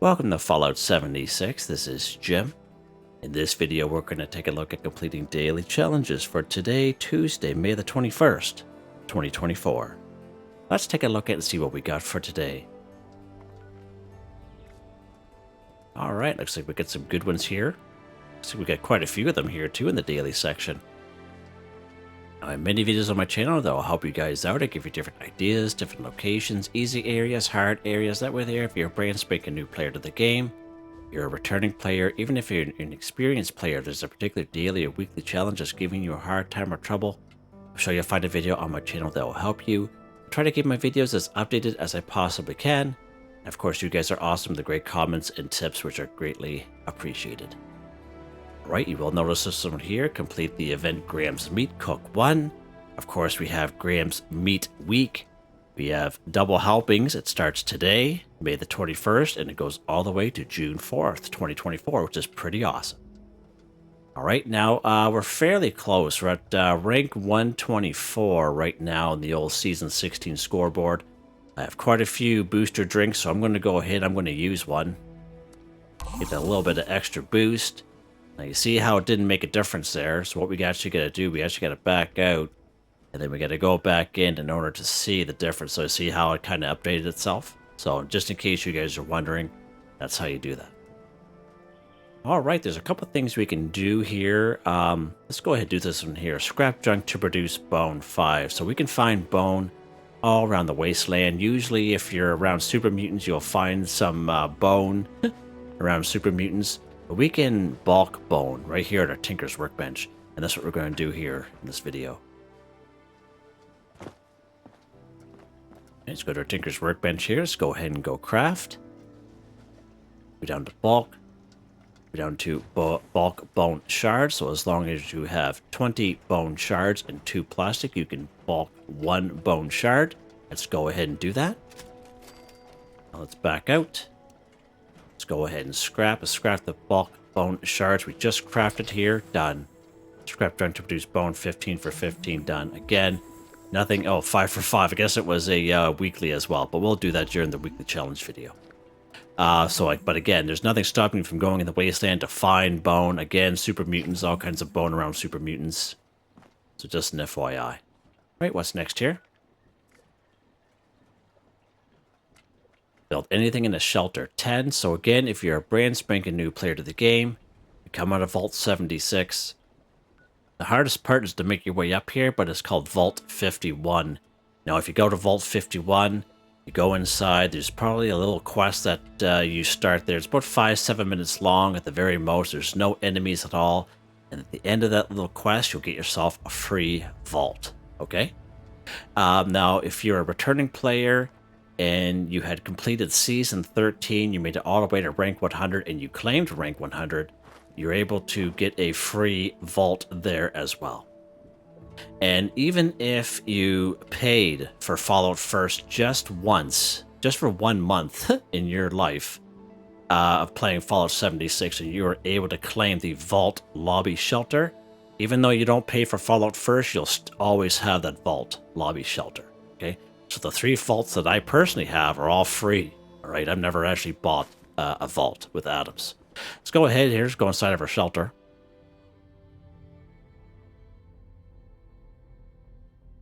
Welcome to Fallout 76, this is Jim. In this video we're going to take a look at completing daily challenges for today, Tuesday, May the 21st, 2024. Let's take a look at and see what we got for today. Alright, looks like we got some good ones here. Looks like we got quite a few of them here too in the daily section. I have many videos on my channel that will help you guys out. I give you different ideas, different locations, easy areas, hard areas. That way there, if you're a brand spanking new player to the game, you're a returning player, even if you're an experienced player, there's a particular daily or weekly challenge that's giving you a hard time or trouble, I'm sure you'll find a video on my channel that will help you. I try to keep my videos as updated as I possibly can. And of course, you guys are awesome, the great comments and tips, which are greatly appreciated. Right, you will notice this one here, complete the event Graham's Meat Cook 1. Of course, we have Graham's Meat Week. We have double helpings. It starts today, May the 21st, and it goes all the way to June 4th, 2024, which is pretty awesome. All right, now we're fairly close. We're at rank 124 right now in the old Season 16 scoreboard. I have quite a few booster drinks, so I'm going to go ahead. I'm going to use one. Get a little bit of extra boost. Now you see how it didn't make a difference there. So what we actually got to do, we actually got to back out. And then we got to go back in order to see the difference. So see how it kind of updated itself. So just in case you guys are wondering, that's how you do that. All right, there's a couple things we can do here. Let's go ahead and do this one here. Scrap junk to produce bone 5. So we can find bone all around the wasteland. Usually if you're around super mutants, you'll find some bone around super mutants. But we can bulk bone right here at our Tinker's Workbench. And that's what we're going to do here in this video. Let's go to our Tinker's Workbench here. Let's go ahead and go craft. Go down to bulk. Go down to bulk bone shards. So as long as you have 20 bone shards and 2 plastic, you can bulk 1 bone shard. Let's go ahead and do that. Now let's back out. Let's go ahead and scrap. Let's scrap the bulk bone shards we just crafted here. Done. Scrap junk to produce bone 15 for 15. Done. Again. Nothing. Oh, 5 for 5. I guess it was a weekly as well, but we'll do that during the weekly challenge video. But again, there's nothing stopping you from going in the wasteland to find bone. Again, super mutants, all kinds of bone around super mutants. So just an FYI. Right, what's next here? Build anything in a shelter 10. So again, if you're a brand spanking new player to the game, you come out of Vault 76. The hardest part is to make your way up here, but it's called Vault 51. Now, if you go to Vault 51, you go inside, there's probably a little quest that you start there. It's about 5-7 minutes long at the very most. There's no enemies at all. And at the end of that little quest, you'll get yourself a free vault. Okay? Now, if you're a returning player and you had completed Season 13, you made it all the way to rank 100, and you claimed rank 100, you're able to get a free vault there as well. And even if you paid for Fallout First just once, just for 1 month in your life of playing Fallout 76, and you were able to claim the Vault Lobby Shelter, even though you don't pay for Fallout First, you'll always have that Vault Lobby Shelter. Okay, so the 3 vaults that I personally have are all free. All right, I've never actually bought a vault with Adams. Let's go ahead here. Let's go inside of our shelter.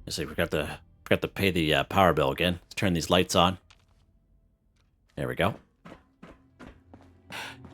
Let's see, we forgot to pay the power bill again. Let's turn these lights on. There we go.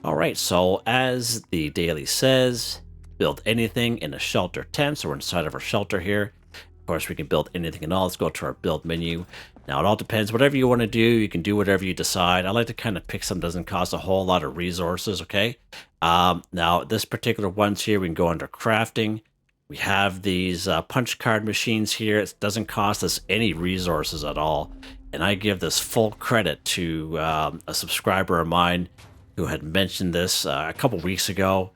All right, so as the daily says, build anything in a shelter 10. So we're inside of our shelter here. Of course, we can build anything and all. Let's go to our build menu. Now, it all depends. Whatever you want to do, you can do whatever you decide. I like to kind of pick something that doesn't cost a whole lot of resources, okay? Now, this particular ones here, we can go under crafting. We have these punch card machines here. It doesn't cost us any resources at all. And I give this full credit to a subscriber of mine who had mentioned this a couple weeks ago.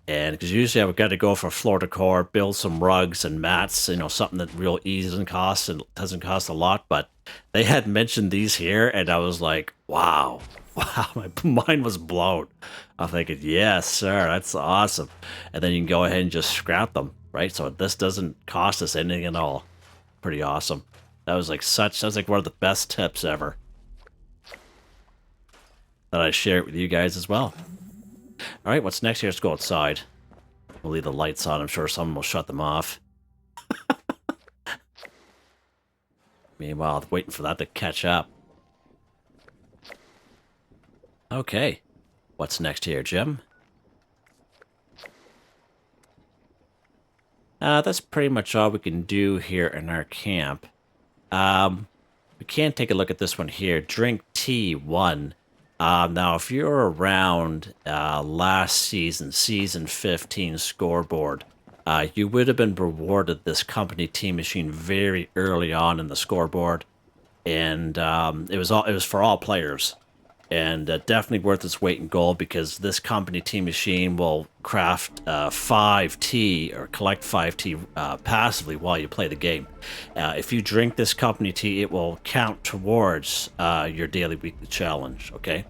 And because usually I've got to go for floor decor, build some rugs and mats, you know, something that real easy doesn't cost and doesn't cost a lot. But they had mentioned these here, and I was like, wow, my mind was blown. I'm thinking, yes, sir, that's awesome. And then you can go ahead and just scrap them, right? So this doesn't cost us anything at all. Pretty awesome. That was like one of the best tips ever. thought I'd share it with you guys as well. All right, what's next here? Let's go outside. We'll leave the lights on. I'm sure someone will shut them off. Meanwhile, waiting for that to catch up. Okay. What's next here, Jim? That's pretty much all we can do here in our camp. We can take a look at this one here. Drink tea 1. Now, if you're around last season, season 15 scoreboard, you would have been rewarded this company tea machine very early on in the scoreboard, and it was for all players, and definitely worth its weight in gold because this company tea machine will craft 5 tea or collect 5 tea passively while you play the game. If you drink this company tea, it will count towards your daily weekly challenge. Okay.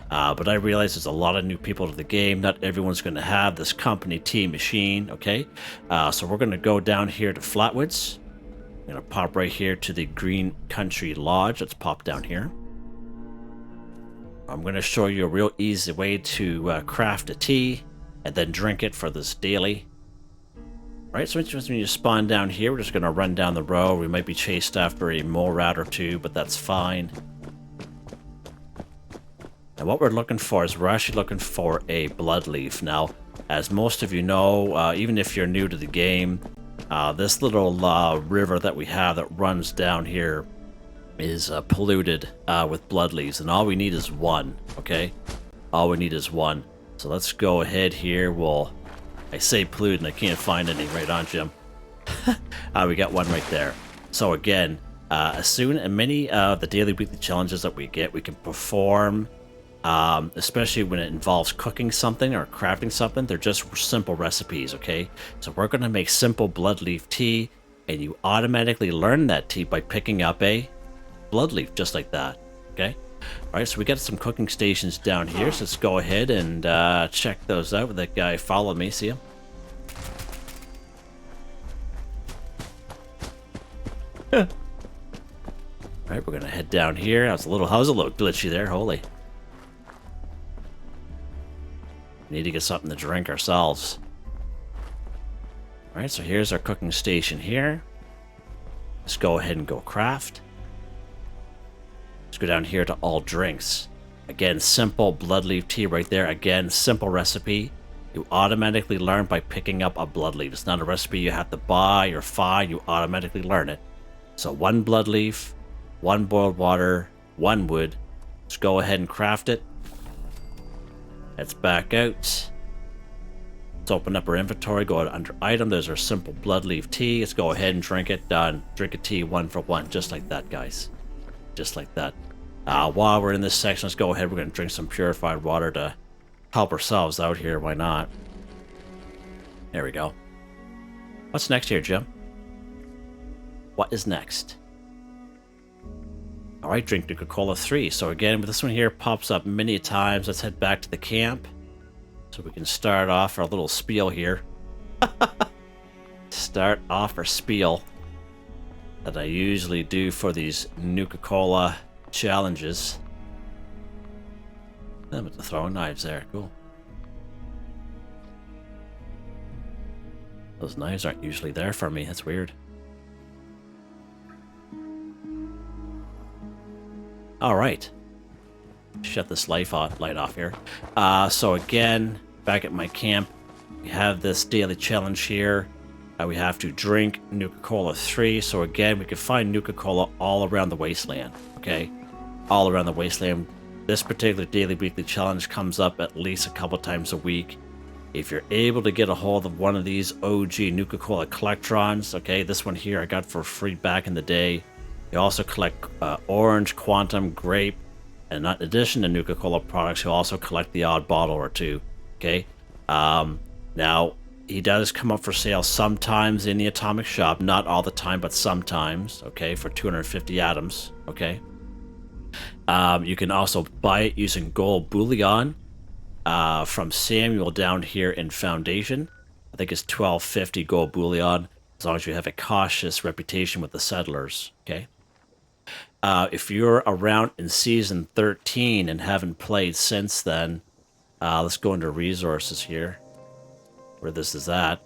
But I realize there's a lot of new people to the game. Not everyone's going to have this company tea machine, okay? So we're going to go down here to Flatwoods. I'm going to pop right here to the Green Country Lodge. Let's pop down here. I'm going to show you a real easy way to craft a tea and then drink it for this daily. All right, so when you spawn down here, we're just going to run down the road. We might be chased after a mole rat or two, but that's fine. And what we're looking for is we're actually looking for a blood leaf. Now, as most of you know, even if you're new to the game, this little river that we have that runs down here is polluted with blood leaves, and all we need is 1, okay? All we need is 1. So let's go ahead here. I say polluted and I can't find any. Right on, Jim. We got 1 right there. So again, as soon as many of the daily weekly challenges that we get, we can perform. Especially when it involves cooking something or crafting something, they're just simple recipes, okay? So we're going to make simple blood leaf tea, and you automatically learn that tea by picking up a blood leaf, just like that, okay? All right, so we got some cooking stations down here, so let's go ahead and check those out. That guy followed me, see him? All right, we're going to head down here. I was a little glitchy there, holy. Need to get something to drink ourselves. Alright, so here's our cooking station here. Let's go ahead and go craft. Let's go down here to all drinks. Again, simple blood leaf tea right there. Again, simple recipe. You automatically learn by picking up a blood leaf. It's not a recipe you have to buy or find. You automatically learn it. So 1 blood leaf, 1 boiled water, 1 wood. Let's go ahead and craft it. Let's back out. Let's open up our inventory, go under item. There's our simple blood leaf tea. Let's go ahead and drink it. Done. Drink a tea 1 for 1. Just like that, guys. Just like that. While we're in this section, let's go ahead. We're going to drink some purified water to help ourselves out here. Why not? There we go. What's next here, Jim? What is next? All right, drink Nuka-Cola 3. So again, this one here pops up many times. Let's head back to the camp so we can start off our little spiel here. Start off our spiel that I usually do for these Nuka-Cola challenges. Them with the throwing knives there, cool. Those knives aren't usually there for me, that's weird. All right, shut this light off here. So again, back at my camp, we have this daily challenge here. We have to drink Nuka-Cola 3. So again, we can find Nuka-Cola all around the wasteland, okay? All around the wasteland. This particular daily weekly challenge comes up at least a couple times a week. If you're able to get a hold of one of these OG Nuka-Cola Collectrons, okay, this one here I got for free back in the day. You also collect orange, quantum, grape, and in addition to Nuka-Cola products, you also collect the odd bottle or two, okay? Now, he does come up for sale sometimes in the Atomic Shop, not all the time, but sometimes, okay, for 250 atoms, okay? You can also buy it using gold bullion from Samuel down here in Foundation. I think it's 1250 gold bullion, as long as you have a cautious reputation with the settlers, okay? If you're around in season 13 and haven't played since then, let's go into resources here, where this is at.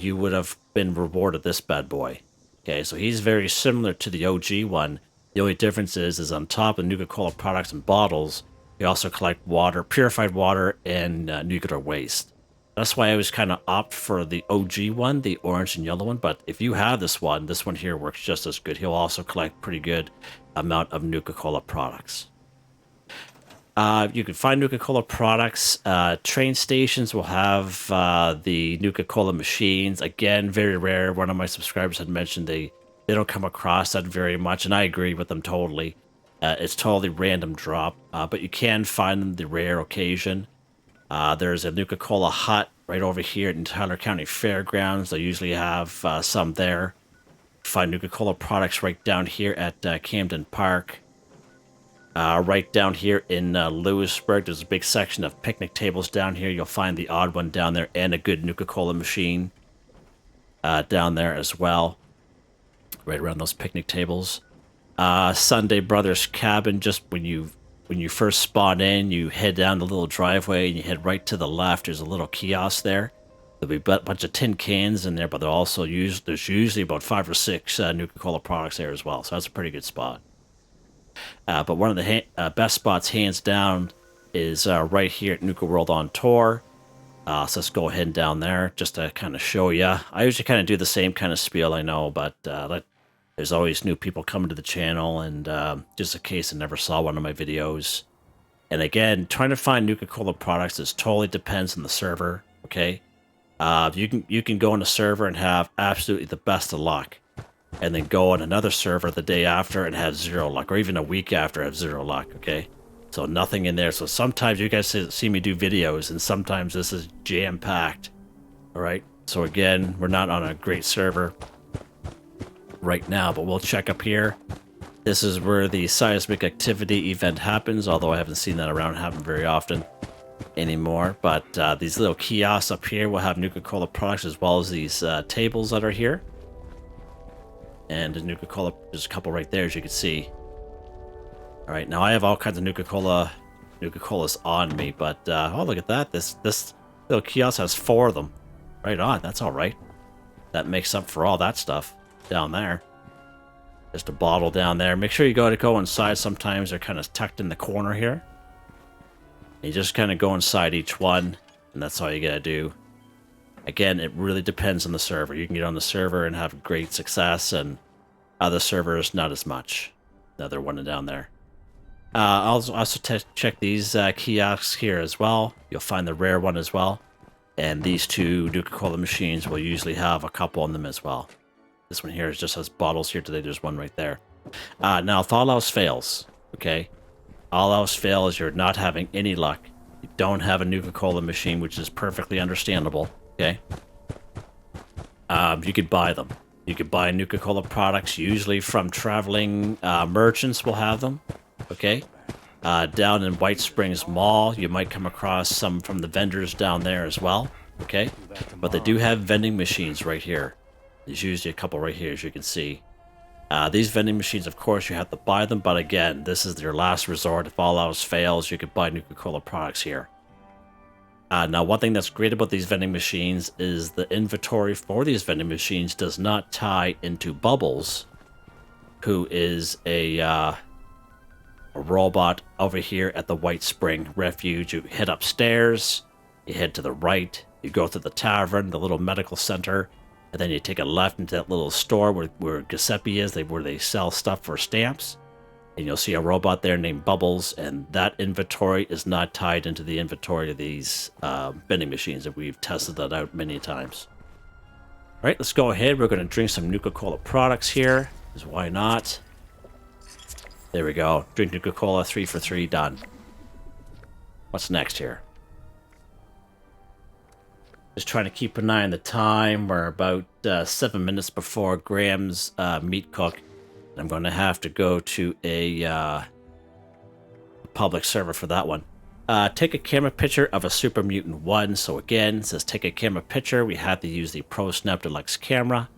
You would have been rewarded this bad boy. Okay, so he's very similar to the OG one. The only difference is on top of Nuka-Cola products and bottles, you also collect water, purified water, and nuclear waste. That's why I always kind of opt for the OG one, the orange and yellow one. But if you have this one here works just as good. He'll also collect pretty good amount of Nuka-Cola products. You can find Nuka-Cola products. Train stations will have the Nuka-Cola machines. Again, very rare. One of my subscribers had mentioned they don't come across that very much, and I agree with them totally. It's totally random drop, but you can find them the rare occasion. There's a Nuka-Cola hut right over here in Tyler County Fairgrounds. They usually have some there. Find Nuka-Cola products right down here at Camden Park. Right down here in Lewisburg, there's a big section of picnic tables down here. You'll find the odd one down there and a good Nuka-Cola machine down there as well. Right around those picnic tables. Sunday Brothers Cabin, just when you first spawn in, you head down the little driveway and you head right to the left. There's a little kiosk there. There'll be a bunch of tin cans in there, but there's usually about 5 or 6 Nuka-Cola products there as well. So that's a pretty good spot. But one of the best spots, hands down, is right here at Nuka World on Tour. So let's go ahead and down there just to kind of show you. I usually kind of do the same kind of spiel, I know, but there's always new people coming to the channel, and just in case I never saw one of my videos. And again, trying to find Nuka-Cola products is totally depends on the server, okay? You can go on a server and have absolutely the best of luck, and then go on another server the day after and have 0 luck, or even a week after have 0 luck, okay? So nothing in there. So sometimes you guys see me do videos, and sometimes this is jam-packed, all right? So again, we're not on a great server right now, but we'll check up here. This is where the seismic activity event happens, although I haven't seen that around happen very often anymore. But these little kiosks up here will have Nuka-Cola products, as well as these tables that are here. And the Nuka-Cola, there's a couple right there, as you can see. All right, now I have all kinds of Nuka-Colas on me, but oh, look at that. This little kiosk has 4 of them. Right on, that's all right. That makes up for all that stuff down there. Just a bottle down there. Make sure you go inside. Sometimes they're kind of tucked in the corner here. You just kind of go inside each one, and that's all you gotta do. Again, it really depends on the server. You can get on the server and have great success, and other servers, not as much. Another one down there. I'll also check these kiosks here as well. You'll find the rare one as well. And these 2 Nuka-Cola machines will usually have a couple on them as well. This one here just has bottles here today. There's one right there. Now, if all else fails, okay? All else fails, you're not having any luck. You don't have a Nuka-Cola machine, which is perfectly understandable. Okay. You could buy them. You could buy Nuka-Cola products, usually from traveling merchants will have them. Okay. Down in White Springs Mall, you might come across some from the vendors down there as well. Okay. But they do have vending machines right here. There's usually a couple right here, as you can see. These vending machines, of course, you have to buy them. But again, this is your last resort. If all else fails, you could buy Nuka-Cola products here. Now, one thing that's great about these vending machines is the inventory for these vending machines does not tie into Bubbles, who is a robot over here at the White Spring Refuge. You head upstairs, you head to the right, you go to the tavern, the little medical center, and then you take a left into that little store where Giuseppe is, where they sell stuff for stamps. And you'll see a robot there named Bubbles, and that inventory is not tied into the inventory of these vending machines, and we've tested that out many times. All right, let's go ahead. We're going to drink some Nuka-Cola products here, because why not? There we go. Drink Nuka-Cola, 3 for 3, done. What's next here? Just trying to keep an eye on the time. We're about 7 minutes before Graham's meat cook. I'm going to have to go to a public server for that one. Take a camera picture of a Super Mutant 1. So again, it says take a camera picture. We have to use the Pro Snap Deluxe camera.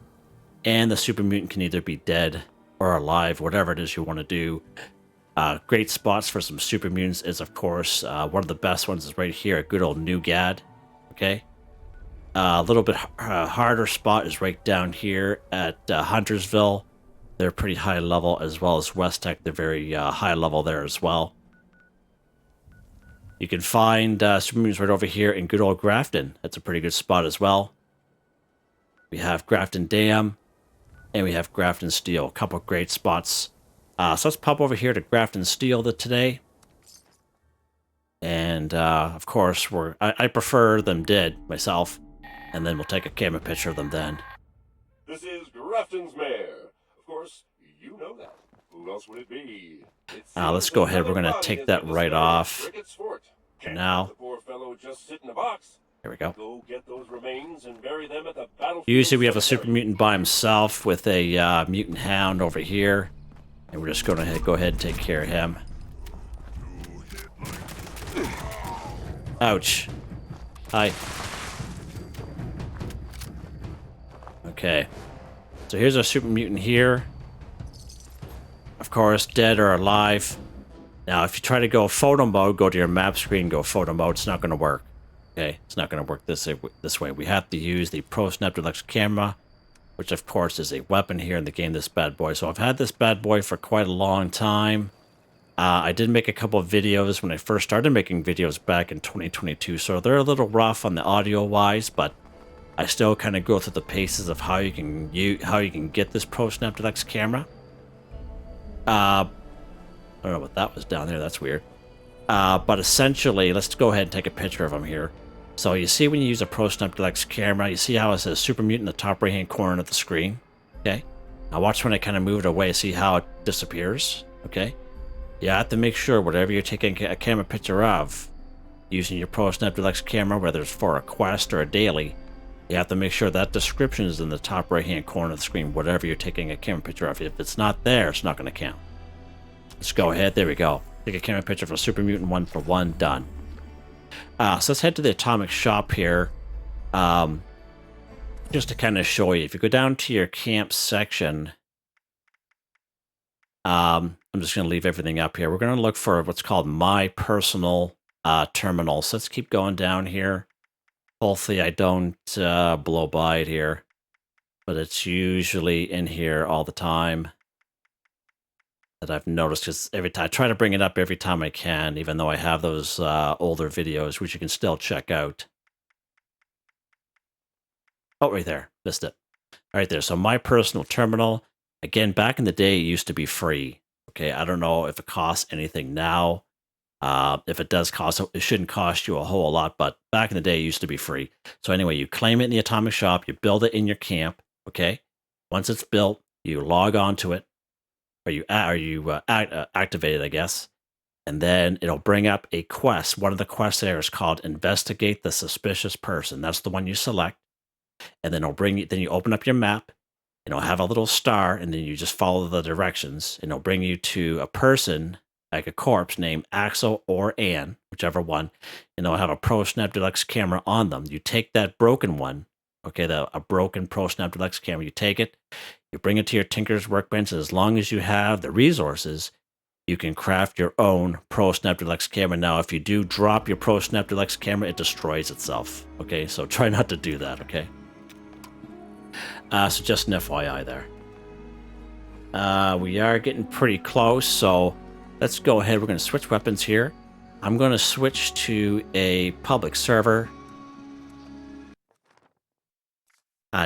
And the Super Mutant can either be dead or alive, whatever it is you want to do. Great spots for some super mutants is, of course, one of the best ones is right here at good old Nuka-Cola. Okay. A little bit harder spot is right down here at Huntersville. They're pretty high level, as well as West Tech. They're very high level there as well. You can find super mutants right over here in good old Grafton. That's a pretty good spot as well. We have Grafton Dam, and we have Grafton Steel. A couple of great spots. So let's pop over here to Grafton Steel today. And, of course, I prefer them dead myself. And then we'll take a camera picture of them then. This is Grafton's mayor. Of course, you know that. Who else would it be? Let's go ahead. We're going to take that right off. Now. The poor fellow just sit in a box. Here we go. Go get those remains and bury them at the battlefield. Usually we have a super mutant by himself with a mutant hound over here. And we're just going to go ahead and take care of him. Ouch. Hi. Okay. So here's our super mutant here. Of course, dead or alive. Now, if you try to go photo mode, go to your map screen, go photo mode, it's not going to work. Okay, it's not going to work this way. We have to use the Pro Snap Deluxe camera, which of course is a weapon here in the game, this bad boy. So I've had this bad boy for quite a long time. I did make a couple of videos when I first started making videos back in 2022, so they're a little rough on the audio-wise, but I still kind of go through the paces of how you can get this Pro Snap Deluxe camera. I don't know what that was down there. That's weird. But essentially, let's go ahead and take a picture of him here. So you see when you use a Pro Snap Deluxe camera, you see how it says Super Mutant in the top right-hand corner of the screen? Okay. Now watch when I kind of move it away, see how it disappears? Okay. You have to make sure whatever you're taking a camera picture of, using your Pro Snap Deluxe camera, whether it's for a quest or a daily, you have to make sure that description is in the top right-hand corner of the screen, whatever you're taking a camera picture of. If it's not there, it's not going to count. Let's go ahead. There we go. Take a camera picture for Super Mutant 1 for 1. Done. So let's head to the Atomic Shop here. Just to kind of show you. If you go down to your camp section, I'm just going to leave everything up here. We're going to look for what's called My Personal Terminal. So let's keep going down here. Hopefully I don't blow by it here. But it's usually in here all the time. That I've noticed, because every time I try to bring it up every time I can, even though I have those older videos, which you can still check out. Oh, right there. Missed it. Right there. So My Personal Terminal. Again, back in the day, it used to be free. Okay, I don't know if it costs anything now. If it does cost, it shouldn't cost you a whole lot, but back in the day, it used to be free. So anyway, you claim it in the Atomic Shop, you build it in your camp, okay? Once it's built, you log on to it, or you activate it, I guess, and then it'll bring up a quest. One of the quests there is called Investigate the Suspicious Person. That's the one you select, and then it'll bring you. Then you open up your map, and it'll have a little star, and then you just follow the directions, and it'll bring you to a person, like a corpse, named Axel or Ann, whichever one, and they'll have a Pro Snap Deluxe camera on them. You take that broken one, okay, a broken Pro Snap Deluxe camera, you take it, you bring it to your Tinker's Workbench, and as long as you have the resources, you can craft your own Pro Snap Deluxe camera. Now, if you do drop your Pro Snap Deluxe camera, it destroys itself, okay? So try not to do that, okay? So just an FYI there. We are getting pretty close, so let's go ahead. We're going to switch weapons here. I'm going to switch to a public server.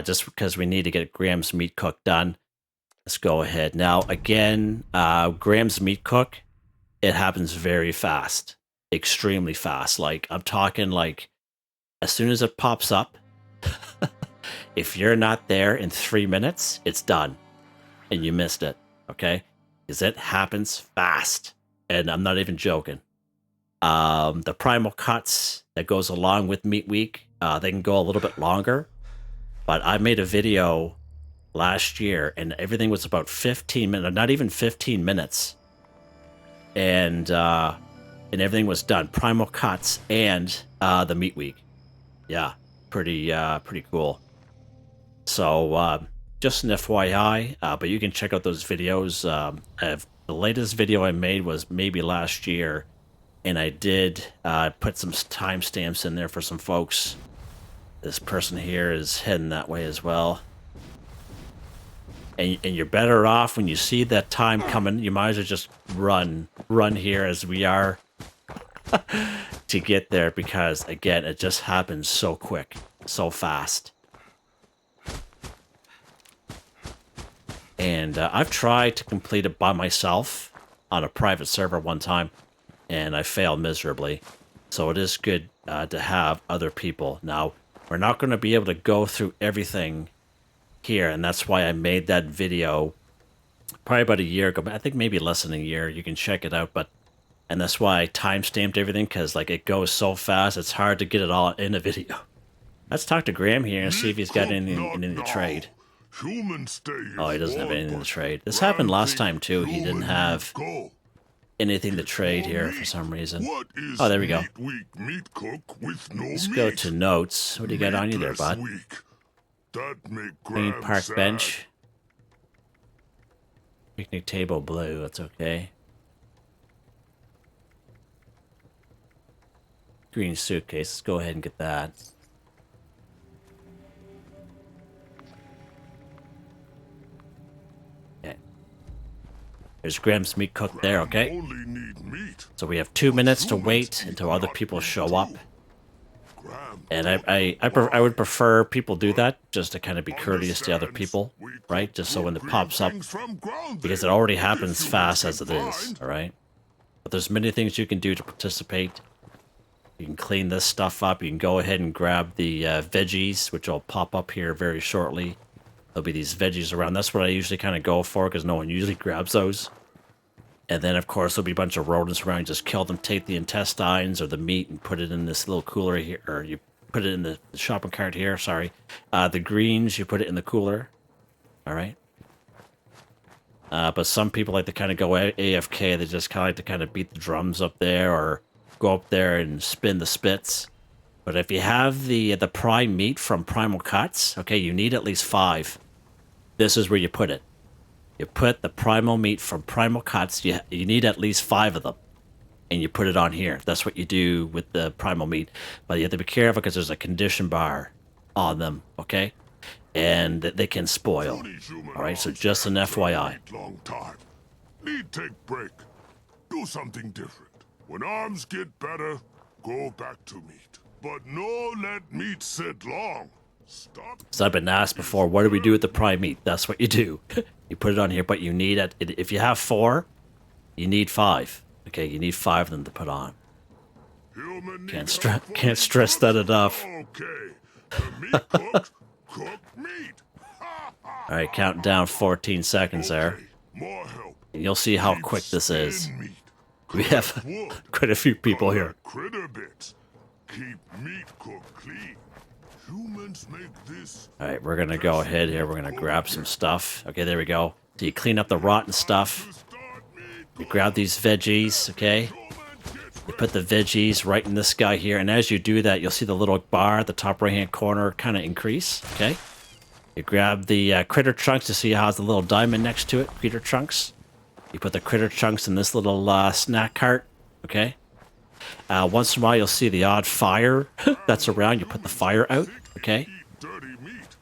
Just because we need to get Graham's Meat Cook done. Let's go ahead. Now, again, Graham's Meat Cook, it happens very fast. Extremely fast. Like, I'm talking like, as soon as it pops up, if you're not there in 3 minutes, it's done. And you missed it, okay? Because it happens fast. And I'm not even joking. The Primal cuts that goes along with Meat Week, they can go a little bit longer. But I made a video last year, and everything was about 15 minutes, not even 15 minutes. And everything was done. Primal cuts and the Meat Week. Yeah, pretty cool. So just an FYI, but you can check out those videos. The latest video I made was maybe last year, and I did put some timestamps in there for some folks. This person here is heading that way as well. And you're better off when you see that time coming. You might as well just run here as we are to get there, because again, it just happens so quick, so fast. And I've tried to complete it by myself on a private server one time, and I failed miserably. So it is good to have other people. Now, we're not going to be able to go through everything here, and that's why I made that video probably about a year ago. I think maybe less than a year. You can check it out, and that's why I timestamped everything, because like it goes so fast, it's hard to get it all in a video. Let's talk to Grahm here and see if he's got anything in the trade. Oh, he doesn't have anything to trade. This happened last time too. He didn't have anything to trade here for some reason. Oh, there we go. Let's go to notes. What do you got on you there, bud? Clean park bench. Picnic table blue. That's okay. Green suitcase. Let's go ahead and get that. Okay. There's Graham's meat cooked there, okay? So we have 2 minutes to wait until other people show up. And I would prefer people do that just to kind of be courteous to other people, right? Just so when it pops up, because it already happens fast as it is, all right? But there's many things you can do to participate. You can clean this stuff up. You can go ahead and grab the veggies, which will pop up here very shortly. There'll be these veggies around. That's what I usually kind of go for, because no one usually grabs those. And then, of course, there'll be a bunch of rodents around. You just kill them, take the intestines or the meat, and put it in this little cooler here. Or you put it in the shopping cart here, sorry. The greens, you put it in the cooler. All right? But some people like to kind of go AFK. They just kind of like to kind of beat the drums up there, or go up there and spin the spits. But if you have the prime meat from Primal Cuts, okay, you need at least 5. This is where you put it. You put the primal meat from Primal Cuts. You need at least 5 of them, and you put it on here. That's what you do with the primal meat. But you have to be careful, because there's a condition bar on them, okay? And they can spoil. All right, so just an FYI. Need take break. Do something different. When arms get better, go back to meat. But no let meat sit long. Stop. So I've been asked before, what do we do with the prime meat? That's what you do. You put it on here, but you need it. If you have 4, you need 5. Okay, you need 5 of them to put on. Can't stress that enough. Okay. The meat cooked, cook meat. All right, counting down 14 seconds there. More help. And you'll see how quick this is. Meat. We have quite a few people here. Critter bits. Keep meat cooked clean. Humans make this. All right, we're going to go ahead here. We're going to grab some stuff. Okay, there we go. So you clean up the rotten stuff. You grab these veggies, okay? You put the veggies right in this guy here. And as you do that, you'll see the little bar at the top right-hand corner kind of increase, okay? You grab the critter chunks to see how it has a little diamond next to it, critter chunks. You put the critter chunks in this little snack cart, okay? Once in a while, you'll see the odd fire that's around. You put the fire out, okay?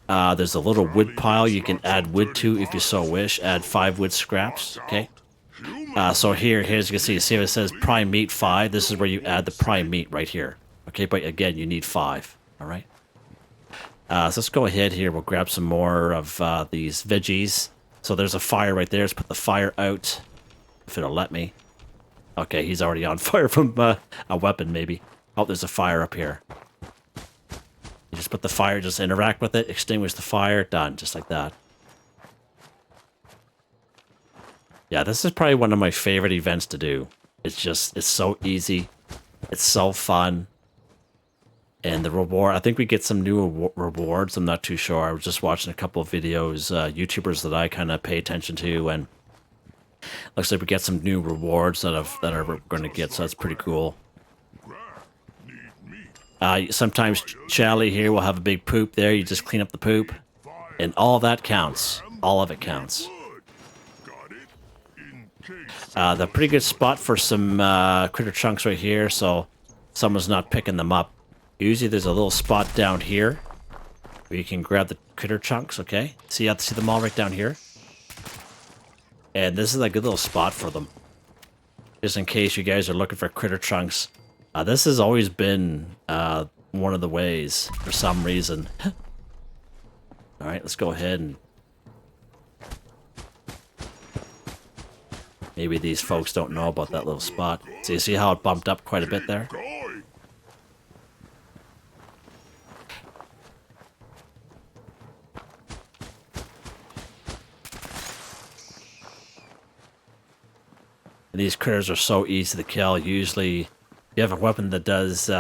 There's a little wood pile you can add wood to if you so wish. Add 5 wood scraps, okay? So here, as you can see, it says prime meat 5. This is where you add the prime meat right here, okay? But again, you need 5, all right? So let's go ahead here. We'll grab some more of these veggies. So there's a fire right there. Let's put the fire out, if it'll let me. Okay, he's already on fire from a weapon, maybe. Oh, there's a fire up here. You just put the fire, just interact with it, extinguish the fire, done, just like that. Yeah, this is probably one of my favorite events to do. It's so easy. It's so fun. And the reward, I think we get some new rewards. I'm not too sure. I was just watching a couple of videos, YouTubers that I kind of pay attention to, and looks like we get some new rewards that are going to get, so that's pretty cool. Sometimes Charlie here will have a big poop there. You just clean up the poop. And all that counts. All of it counts. Got it? In case. The pretty good spot for some critter chunks right here, so someone's not picking them up. Usually there's a little spot down here where you can grab the critter chunks, okay? See them all right down here? And this is a good little spot for them. Just in case you guys are looking for critter chunks. This has always been one of the ways for some reason. Alright, let's go ahead and... Maybe these folks don't know about that little spot. So you see how it bumped up quite a bit there? Going. And these critters are so easy to kill. Usually, you have a weapon that does...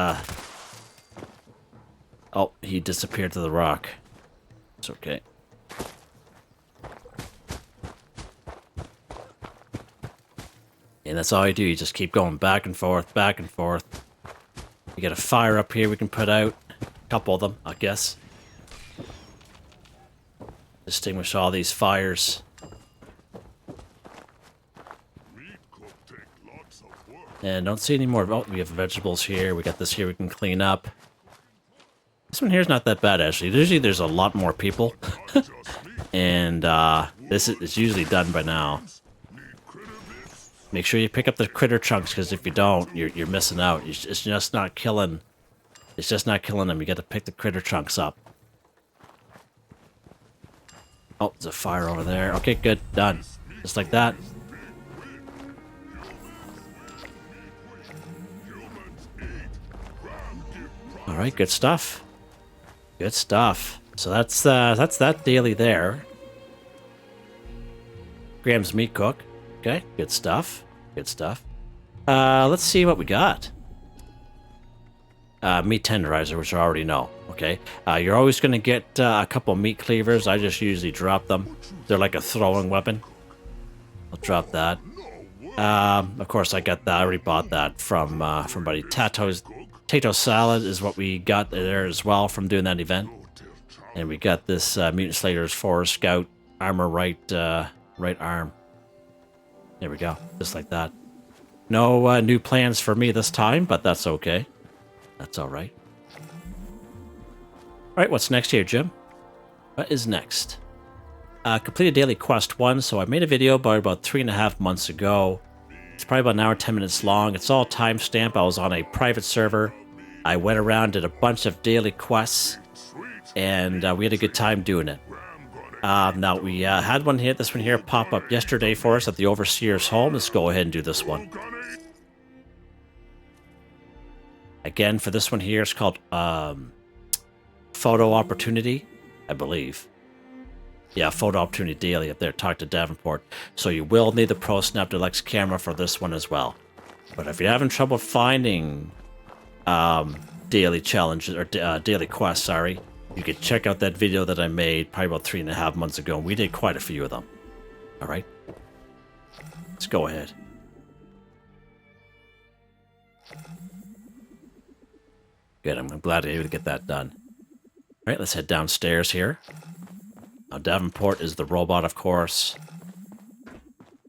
Oh, he disappeared to the rock. It's okay. And that's all you do. You just keep going back and forth, back and forth. You got a fire up here we can put out. A couple of them, I guess. Distinguish all these fires. Meat cook take lots of work. And don't see any more. Oh, we have vegetables here. We got this here we can clean up. This one here's not that bad, actually. Usually there's a lot more people. Not just meat. And this is usually done by now. Need critter bits. Make sure you pick up the critter chunks, because if you don't, you're missing out. It's just not killing. It's just not killing them. You got to pick the critter chunks up. Oh, there's a fire over there. Okay, good, done. Just like that. Humans eat. Grahm give All right, good stuff. Good stuff. So that's that daily there. Graham's meat cook. Okay, good stuff. Good stuff. Let's see what we got. Meat tenderizer, which I already know. Okay, you're always going to get a couple meat cleavers. I just usually drop them. They're like a throwing weapon. I'll drop that. Of course, I got that. I already bought that from Buddy Tato's. Potato salad is what we got there as well from doing that event. And we got this Mutant Slayer's Forest Scout armor right arm. There we go, just like that. No new plans for me this time, but that's okay. That's all right. All right, what's next here, Jim? What is next? Completed Daily Quest 1, so I made a video about 3.5 months ago. It's probably about an hour, 10 minutes long. It's all timestamp. I was on a private server. I went around, did a bunch of daily quests, and we had a good time doing it. Now, we had one here, this one here, pop up yesterday for us at the Overseer's home. Let's go ahead and do this one. Again, for this one here, it's called Photo Opportunity, I believe. Yeah, Photo Opportunity Daily up there. Talk to Davenport. So you will need the Pro Snap Deluxe camera for this one as well. But if you're having trouble finding daily challenges, or daily quests, sorry, you can check out that video that I made probably about 3.5 months ago. We did quite a few of them. All right. Let's go ahead. Good, I'm glad I was able to get that done. All right, let's head downstairs here. Now, Davenport is the robot, of course.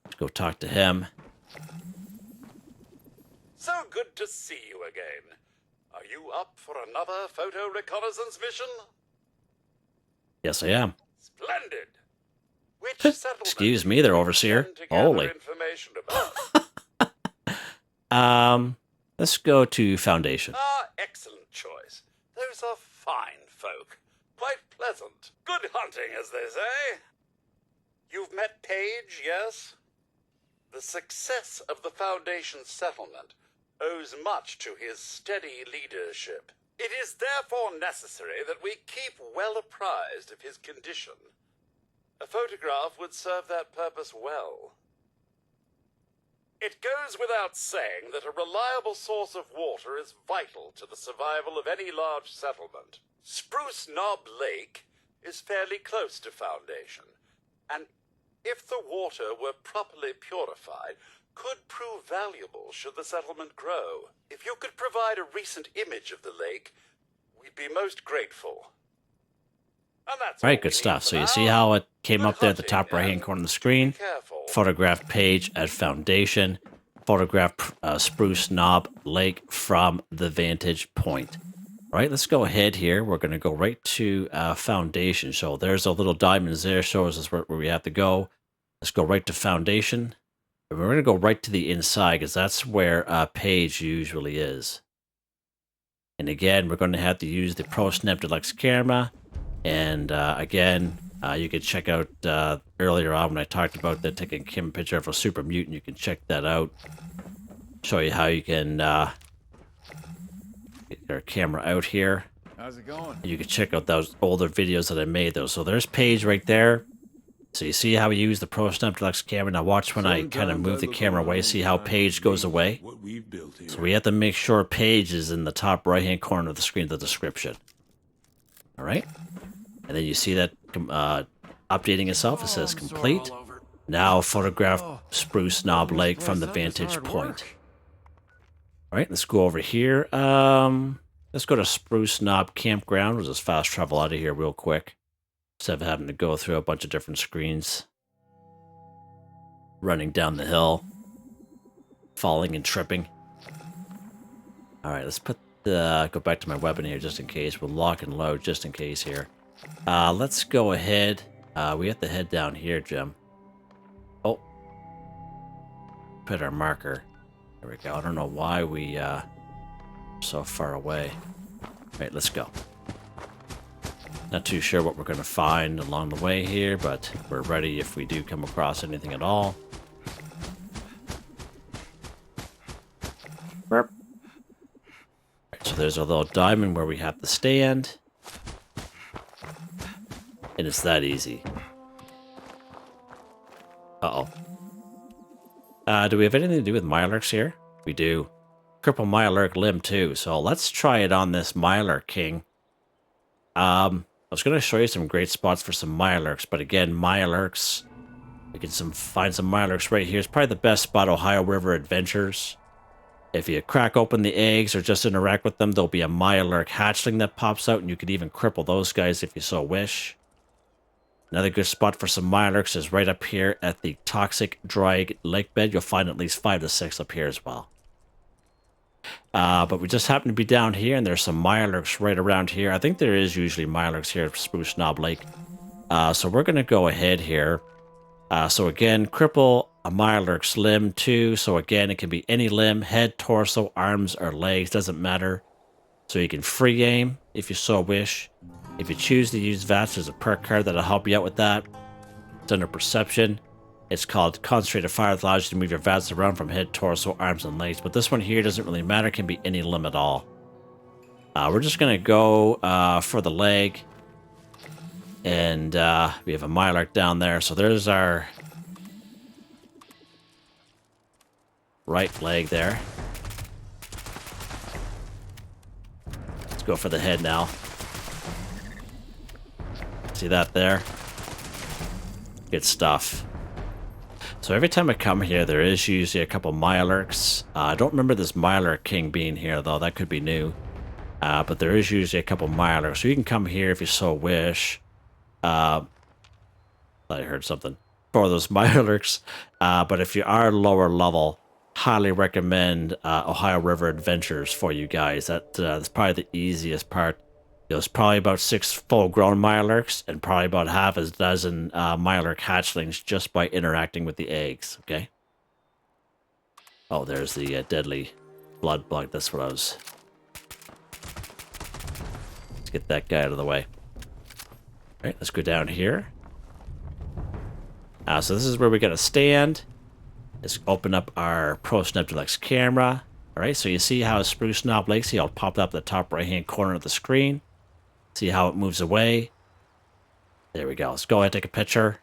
Let's go talk to him. So good to see you again. Are you up for another photo reconnaissance mission? Yes, I am. Splendid. Which settlement? Excuse me, there, Overseer. intend to gather Holy. information about? Let's go to Foundation. Ah, excellent choice. Those are fine folk. Quite pleasant. Good hunting, as they say. You've met Paige, yes? The success of the Foundation's settlement owes much to his steady leadership. It is therefore necessary that we keep well apprised of his condition. A photograph would serve that purpose well. It goes without saying that a reliable source of water is vital to the survival of any large settlement. Spruce Knob Lake is fairly close to Foundation, and if the water were properly purified, could prove valuable should the settlement grow. If you could provide a recent image of the lake, we'd be most grateful. And that's All right, all we good need stuff. for So you now. see how it came Good up there at the hunting, top right-hand and corner of the be screen? careful. Photographed page at foundation. Photograph Spruce Knob Lake from the vantage point. All right, let's go ahead here. We're going to go right to foundation. So there's a little diamonds there, shows us where we have to go. Let's go right to foundation. And we're going to go right to the inside because that's where page usually is. And again, we're going to have to use the Pro Snap Deluxe camera. And again, you can check out earlier on when I talked about that taking a picture of a super mutant. You can check that out. Show you how you can get your camera out here. How's it going? You can check out those older videos that I made though. So there's Paige right there. So you see how we use the Pro Snap Deluxe camera. Now watch when I kind of move the camera away. See how Paige goes away? What we've built here. So we have to make sure Paige is in the top right-hand corner of the screen, the description. All right? And then you see that updating itself. It says complete. Now photograph Spruce Knob Lake from the vantage point. All right, let's go over here. Let's go to Spruce Knob Campground. We'll just fast travel out of here real quick instead of having to go through a bunch of different screens. Running down the hill. Falling and tripping. All right, let's put the go back to my weapon here just in case. We'll lock and load just in case here. Let's go ahead. We have to head down here, Jim. Oh. Put our marker. There we go. I don't know why we so far away. All right, let's go. Not too sure what we're going to find along the way here, but we're ready if we do come across anything at all. Right, so there's a little diamond where we have to stand. And it's that easy. Uh-oh. Do we have anything to do with Mirelurks here? We do. Cripple Mirelurk limb too. So let's try it on this Mirelurk King. I was going to show you some great spots for some Mirelurks, but again, Mirelurks, we can find some Mirelurks right here. It's probably the best spot, Ohio River Adventures. If you crack open the eggs or just interact with them, there'll be a Mirelurk hatchling that pops out, and you could even cripple those guys if you so wish. Another good spot for some Mirelurks is right up here at the Toxic Dry Lake Bed. You'll find at least 5 to 6 up here as well. But we just happen to be down here, and there's some Mirelurks right around here. I think there is usually Mirelurks here at Spruce Knob Lake. So we're going to go ahead here. So again, cripple a Mirelurk's limb too. So again, it can be any limb, head, torso, arms, or legs. Doesn't matter. So you can free aim if you so wish. If you choose to use VATS, there's a perk card that'll help you out with that. It's under Perception. It's called Concentrated Fire that allows you to move your VATS around from head, torso, arms, and legs. But this one here doesn't really matter. It can be any limb at all. We're just going to go for the leg. And we have a Mirelurk down there. So there's our right leg there. Let's go for the head now. See that there? Good stuff. So every time I come here, there is usually a couple Mirelurks. I don't remember this Mirelurk King being here, though. That could be new. But there is usually a couple Mirelurks. So you can come here if you so wish. I heard something. For those Mirelurks. But if you are lower level, highly recommend Ohio River Adventures for you guys. That's probably the easiest part. There's probably about 6 full-grown Mirelurks and probably about half a dozen Mirelurk hatchlings just by interacting with the eggs, okay? Oh, there's the deadly blood bug. That's what I was... Let's get that guy out of the way. All right, let's go down here. So this is where we got to stand. Let's open up our Pro Snap Deluxe camera. All right, so you see how Spruce Knob Lake, see how it popped up the top right-hand corner of the screen. See how it moves away. There we go. Let's go ahead and take a picture.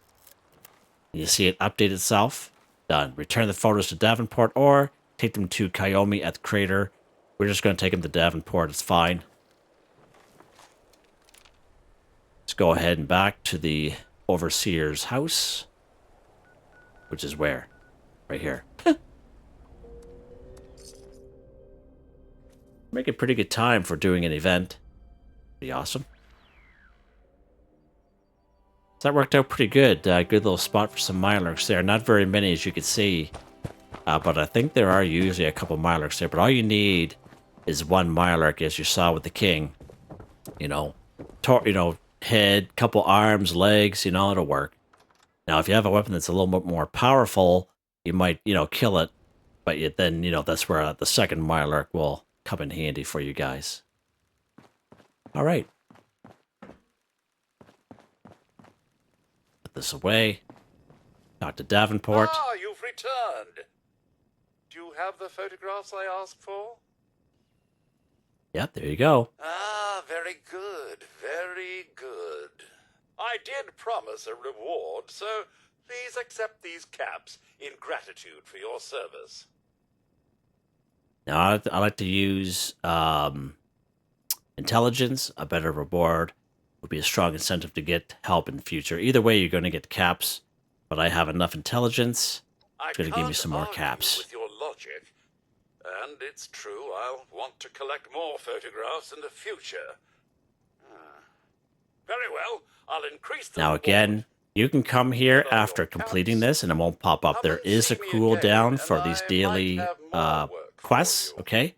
You see it update itself. Done. Return the photos to Davenport or take them to Kyomi at the crater. We're just going to take them to Davenport. It's fine. Let's go ahead and back to the Overseer's house. Which is where? Right here. Make a pretty good time for doing an event. Be awesome. So that worked out pretty good. Good little spot for some Mirelurks there. Not very many, as you can see. But I think there are usually a couple Mirelurks there. But all you need is one Mirelurk, as you saw with the king. You know, head, couple arms, legs, it'll work. Now, if you have a weapon that's a little bit more powerful, you might, kill it. But then, that's where the second Mirelurk will come in handy for you guys. All right. Put this away. Talk to Davenport. Ah, you've returned. Do you have the photographs I asked for? Yep, there you go. Ah, very good, very good. I did promise a reward, so please accept these caps in gratitude for your service. Now, I like to use intelligence. A better reward would be a strong incentive to get help in the future. Either way, you're going to get caps, but I have enough intelligence. It's going to give me some more caps. With your logic, and it's true, I'll want to collect more photographs in the future. Very well, I'll increase the Now, reward. again, you can come here after completing this, and it won't pop up. There is a cooldown for these daily quests, okay?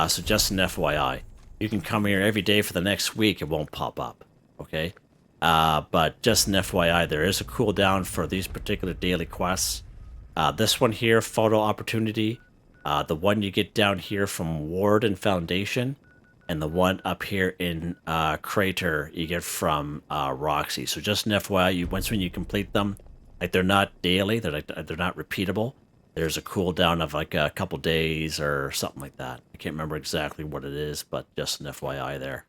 So just an FYI. You can come here every day for the next week. It won't pop up, okay? But just an FYI, there is a cooldown for these particular daily quests. This one here, Photo Opportunity. The one you get down here from Ward and Foundation. And the one up here in Crater you get from Roxy. So just an FYI, when you complete them, like they're not daily, they're not repeatable. There's a cooldown of like a couple days or something like that. I can't remember exactly what it is, but just an FYI there.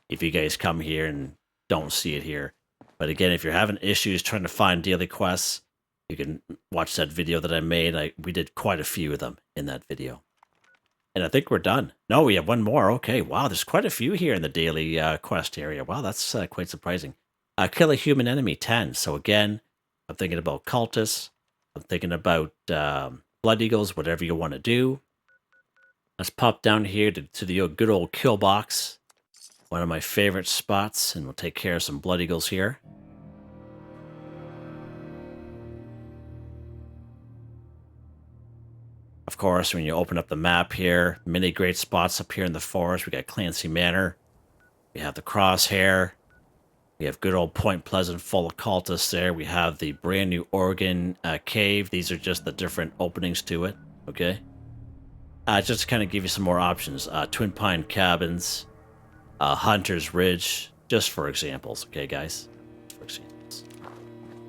If you guys come here and don't see it here. But again, if you're having issues trying to find daily quests, you can watch that video that I made. We did quite a few of them in that video. And I think we're done. No, we have one more. Okay, wow, there's quite a few here in the daily quest area. Wow, that's quite surprising. Kill a human enemy, 10. So again, I'm thinking about cultists. I'm thinking about blood eagles, whatever you want to do. Let's pop down here to the good old kill box. One of my favorite spots, and we'll take care of some blood eagles here. Of course, when you open up the map here, many great spots up here in the forest. We got Clancy Manor. We have the Crosshair. We have good old Point Pleasant full of cultists there. We have the brand new Oregon Cave. These are just the different openings to it, okay? Just to kind of give you some more options. Twin Pine Cabins, Hunter's Ridge, just for examples, okay, guys? For examples.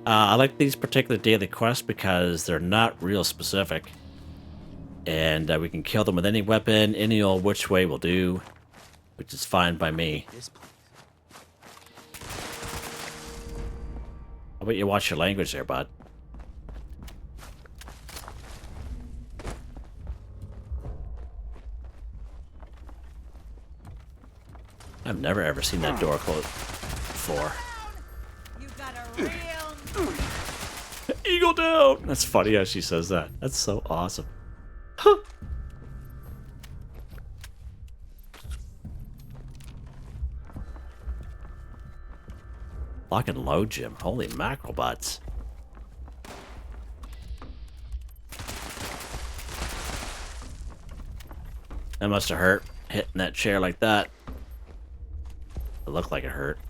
I like these particular daily quests because they're not real specific. And we can kill them with any weapon, any old which way will do, which is fine by me. How about you watch your language there, bud? I've never ever seen that door closed before. You got a real Eagle down! That's funny how she says that. That's so awesome. Huh. Lock and load, Jim. Holy mackerel butts. That must have hurt, hitting that chair like that. It looked like it hurt.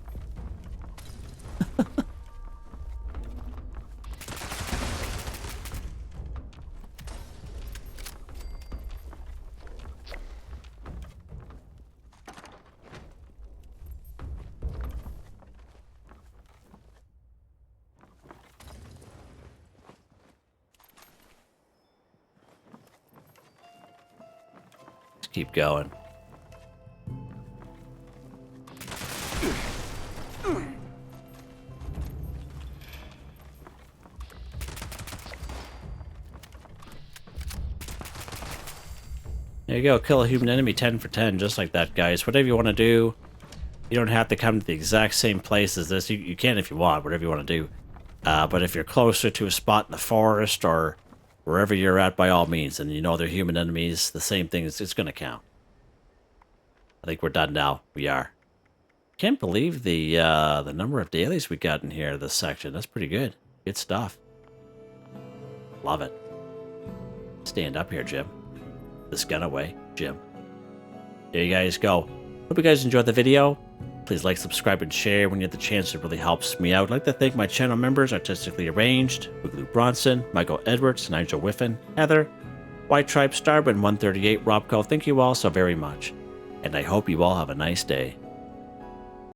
Keep going. There you go, kill a human enemy 10 for 10, just like that, guys. Whatever you want to do, you don't have to come to the exact same place as this. You can if you want, whatever you want to do. But if you're closer to a spot in the forest or wherever you're at, by all means, and you know they're human enemies, the same thing, it's going to count. I think we're done now. We are. Can't believe the number of dailies we got in here this section. That's pretty good. Good stuff. Love it. Stand up here, Jim. This gun away, Jim. There you guys go. Hope you guys enjoyed the video. Please like, subscribe, and share when you have the chance. It really helps me out. I'd like to thank my channel members, Artistically Arranged, Boogaloo Bronson, Michael Edwards, Nigel Wiffen, Heather, Whitetribe, Starburn 138, Robco. Thank you all so very much. And I hope you all have a nice day.